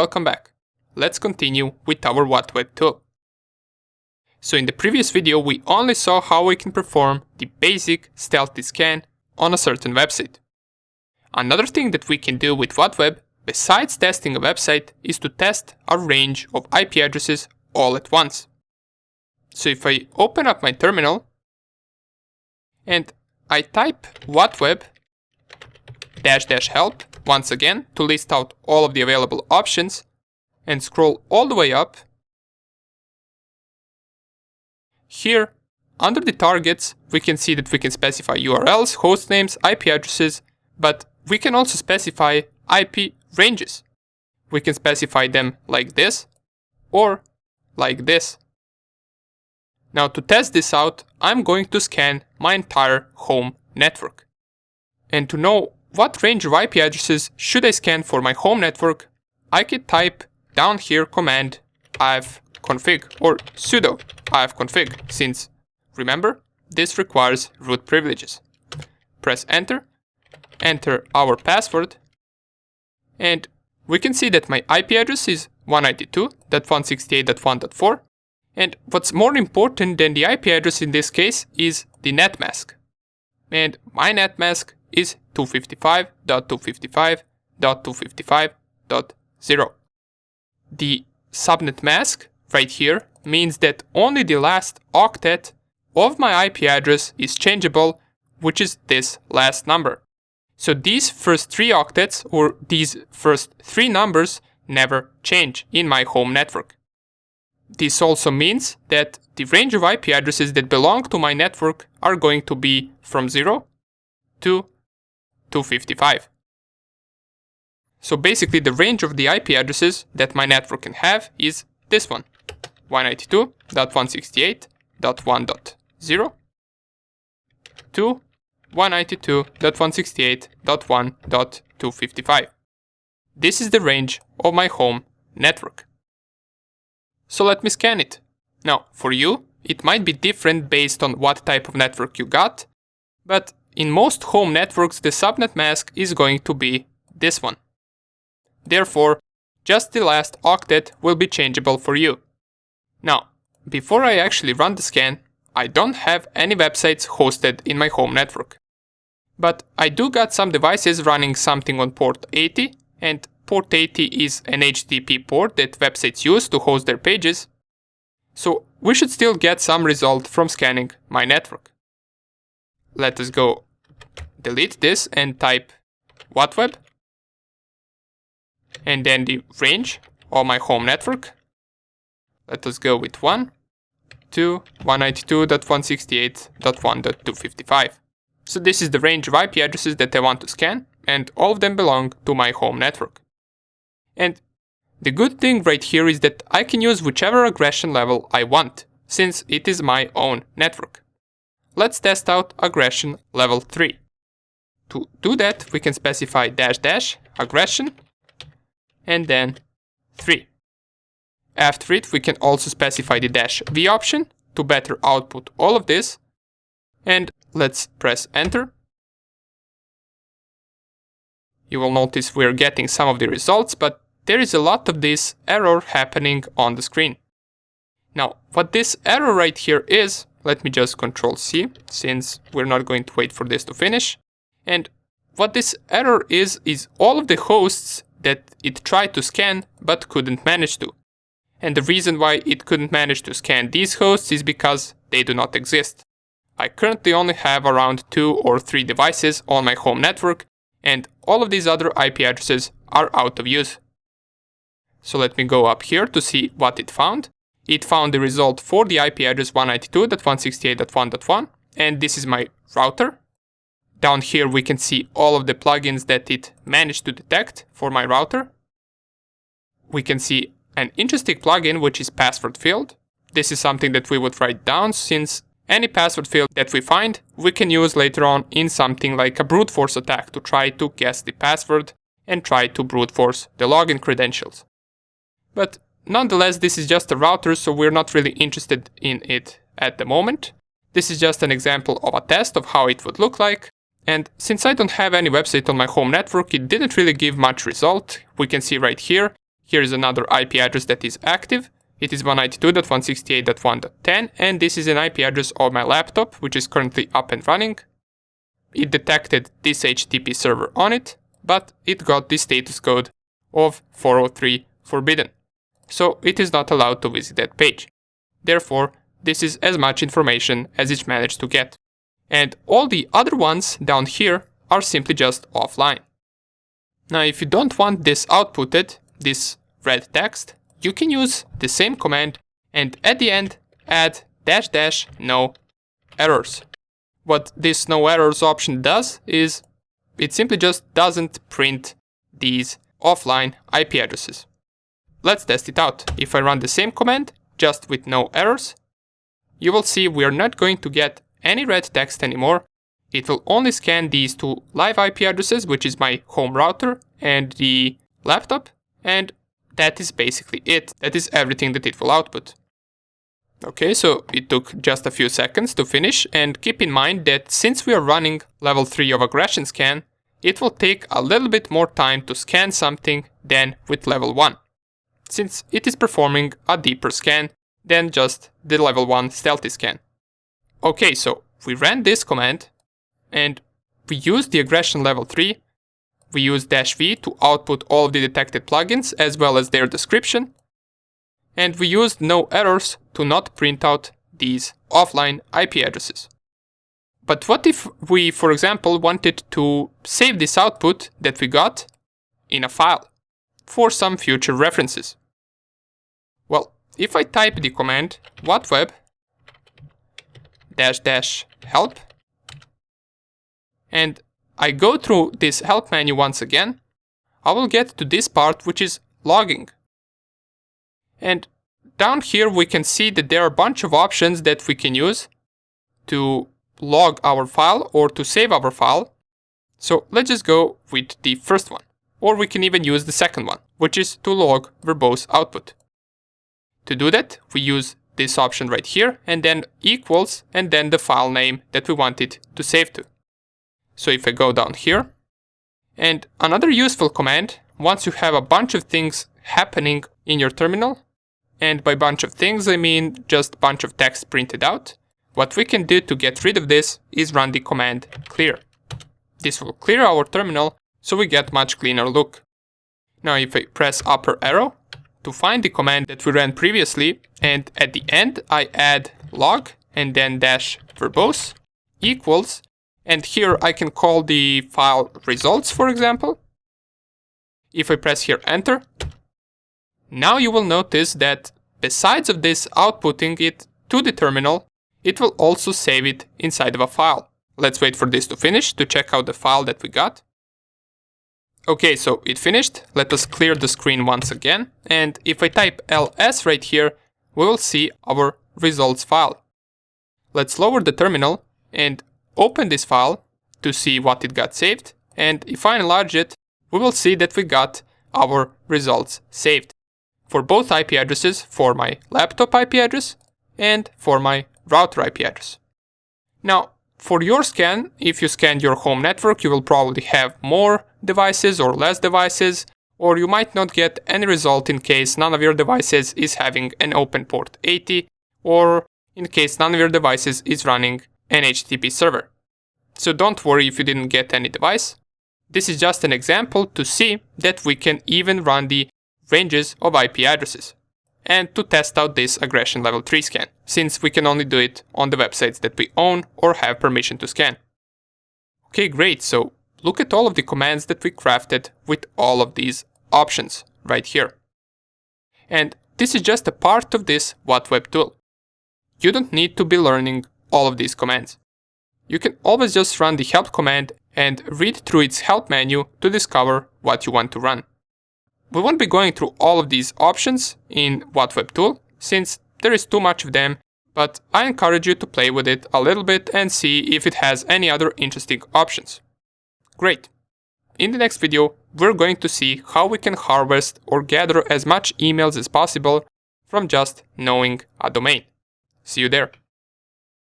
welcome back. Let's continue with our WhatWeb tool. So in the previous video we only saw how we can perform the basic stealthy scan on a certain website. Another thing that we can do with WhatWeb, besides testing a website, is to test a range of IP addresses all at once. So if I open up my terminal and I type WhatWeb --help once again to list out all of the available options and scroll all the way up, here under the targets we can see that we can specify URLs, host names, IP addresses, but we can also specify IP ranges. We can specify them like this or like this. Now to test this out, I'm going to scan my entire home network. And to know what range of IP addresses should I scan for my home network, I could type down here command ifconfig or sudo ifconfig, since remember, this requires root privileges. Press enter, enter our password, and we can see that my IP address is 192.168.1.4, and what's more important than the IP address in this case is the net mask. And my net mask is 255.255.255.0. The subnet mask right here means that only the last octet of my IP address is changeable, which is this last number. So these first three octets or these first three numbers never change in my home network. This also means that the range of IP addresses that belong to my network are going to be from 0 to 255. So basically the range of the IP addresses that my network can have is this one, 192.168.1.0 to 192.168.1.255. This is the range of my home network. So let me scan it. Now, for you, it might be different based on what type of network you got, but in most home networks the subnet mask is going to be this one. Therefore, just the last octet will be changeable for you. Now, before I actually run the scan, I don't have any websites hosted in my home network. But I do got some devices running something on port 80, and port 80 is an HTTP port that websites use to host their pages. So we should still get some result from scanning my network. Let us go delete this and type WhatWeb and then the range of my home network. Let us go with 1 to 192.168.1.255. So this is the range of IP addresses that I want to scan, and all of them belong to my home network. And the good thing right here is that I can use whichever aggression level I want, since it is my own network. Let's test out aggression level 3. To do that, we can specify --aggression and then 3. After it, we can also specify the -v option to better output all of this. And let's press enter. You will notice we're getting some of the results, but there is a lot of this error happening on the screen. Now, what this error right here is, let me just Control-C, since we're not going to wait for this to finish. And what this error is all of the hosts that it tried to scan but couldn't manage to. And the reason why it couldn't manage to scan these hosts is because they do not exist. I currently only have around 2 or 3 devices on my home network, and all of these other IP addresses are out of use. So let me go up here to see what it found. It found the result for the IP address 192.168.1.1, and this is my router. Down here we can see all of the plugins that it managed to detect for my router. We can see an interesting plugin which is password field. This is something that we would write down, since any password field that we find we can use later on in something like a brute force attack to try to guess the password and try to brute force the login credentials. But nonetheless, this is just a router, so we're not really interested in it at the moment. This is just an example of a test of how it would look like. And since I don't have any website on my home network, it didn't really give much result. We can see right here, Here is another IP address that is active. It is 192.168.1.10, and this is an IP address of my laptop, which is currently up and running. It detected this HTTP server on it, but it got the status code of 403 forbidden. So it is not allowed to visit that page. Therefore, this is as much information as it managed to get. And all the other ones down here are simply just offline. Now, if you don't want this outputted, this red text, you can use the same command and at the end add --no errors. What this no errors option does is it simply just doesn't print these offline IP addresses. Let's test it out. If I run the same command, just with no errors, you will see we are not going to get any red text anymore. It will only scan these two live IP addresses, which is my home router and the laptop, and that is basically it. That is everything that it will output. Okay, so it took just a few seconds to finish, and keep in mind that since we are running level 3 of aggression scan, it will take a little bit more time to scan something than with level 1, since it is performing a deeper scan than just the level 1 stealthy scan. Okay, so we ran this command, and we used the aggression level 3. We used -v to output all of the detected plugins as well as their description. And we used no errors to not print out these offline IP addresses. But what if we, for example, wanted to save this output that we got in a file for some future references? Well, if I type the command whatweb --help and I go through this help menu once again, I will get to this part which is logging. And down here we can see that there are a bunch of options that we can use to log our file or to save our file. So let's just go with the first one. Or we can even use the second one, which is to log verbose output. To do that, we use this option right here and then equals and then the file name that we want it to save to. So if I go down here, and another useful command, once you have a bunch of things happening in your terminal, and by bunch of things I mean just a bunch of text printed out, what we can do to get rid of this is run the command clear. This will clear our terminal so we get much cleaner look. Now if I press upper arrow to find the command that we ran previously, and at the end I add log and then -verbose equals, and here I can call the file results, for example. If I press here enter, now you will notice that besides of this outputting it to the terminal, it will also save it inside of a file. Let's wait for this to finish to check out the file that we got. Okay, so it finished. Let us clear the screen once again, and if I type ls right here, we will see our results file. Let's lower the terminal and open this file to see what it got saved, and if I enlarge it, we will see that we got our results saved for both IP addresses, for my laptop IP address and for my router IP address. Now, for your scan, if you scan your home network, you will probably have more devices or less devices, or you might not get any result in case none of your devices is having an open port 80, or in case none of your devices is running an HTTP server. So don't worry if you didn't get any device. This is just an example to see that we can even run the ranges of IP addresses and to test out this aggression level 3 scan, since we can only do it on the websites that we own or have permission to scan. Okay, great, so look at all of the commands that we crafted with all of these options right here. And this is just a part of this whatweb tool. You don't need to be learning all of these commands. You can always just run the help command and read through its help menu to discover what you want to run. We won't be going through all of these options in whatweb tool, since there is too much of them, but I encourage you to play with it a little bit and see if it has any other interesting options. Great! In the next video, we're going to see how we can harvest or gather as much emails as possible from just knowing a domain. See you there!